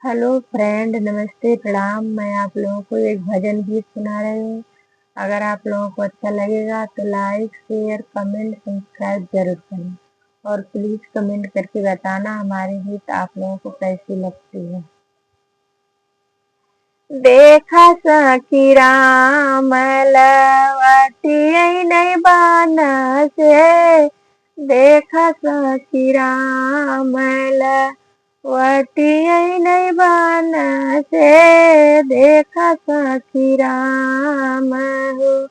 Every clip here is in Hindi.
हेलो फ्रेंड, नमस्ते, प्रणाम। मैं आप लोगों को एक भजन गीत सुना रही हूँ। अगर आप लोगों को अच्छा लगेगा तो लाइक, शेयर, कमेंट, सब्सक्राइब जरूर करें। और प्लीज कमेंट करके बताना हमारी गीत आप लोगों को कैसी लगती है। देखा सखी राम लवटियै नहीं बान से। देखा सखी राम लवटियै नहीं बान से। देखा सखी राम हो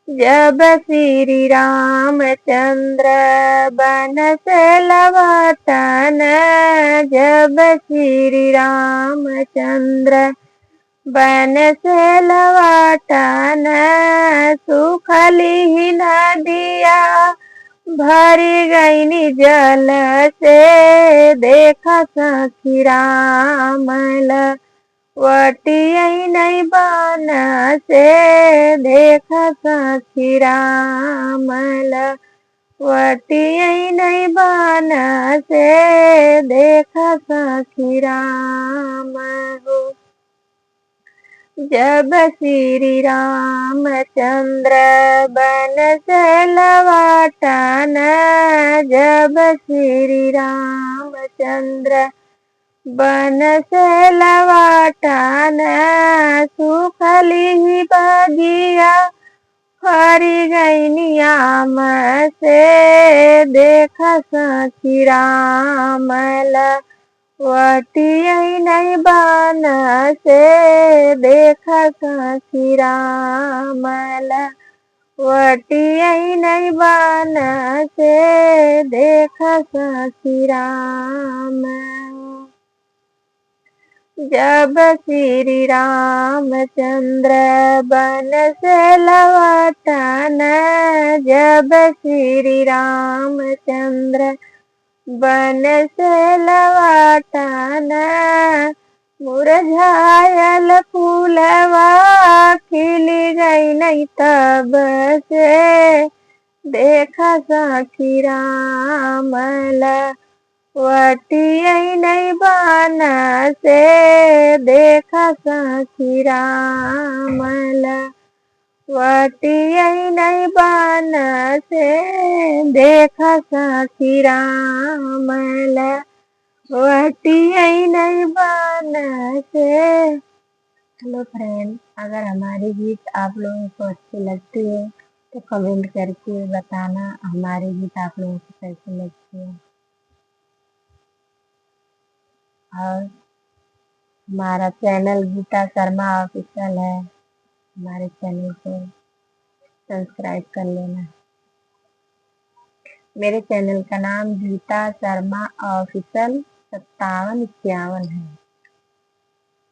जब श्री रामचंद्र बन से लवटन। जब श्री रामचंद्र बन से लवटन सुखली ही नदिया भरी गईनी जल से। देखा सखी राम लवटियै नहीं बान से। देखा सखी राम लवटियै नहीं बान से। देखा सखी राम हो जब श्री रामचंद्र बन से लवटन। जब श्री रामचंद्र बन से लवटन सुखली ही बगिया फरी गईनी आम से। देखा सखी राम लवटियै नहीं बान से। देखा सखी राम लवटियै नहीं बान से। देखा सखी राम जब श्री रामचंद्र बन से लवटन। जब श्री रामचंद्र बन से लवटन मुरझायल फूलवा खिल गई नहीं तब से। देखा सखी राम लवटियै नहीं बान से। देखा सखी राम लवटियै नहीं बान से। देखा सखी राम लवटियै नहीं बान से। हेलो फ्रेंड, अगर हमारी गीत आप लोगों को अच्छी लगती है तो कमेंट करके बताना हमारी गीत आप लोगों को कैसी लगती है। और हमारा चैनल गीता शर्मा ऑफिशियल है। हमारे चैनल को सब्सक्राइब कर लेना। मेरे चैनल का नाम गीता शर्मा ऑफिशियल 5751 है।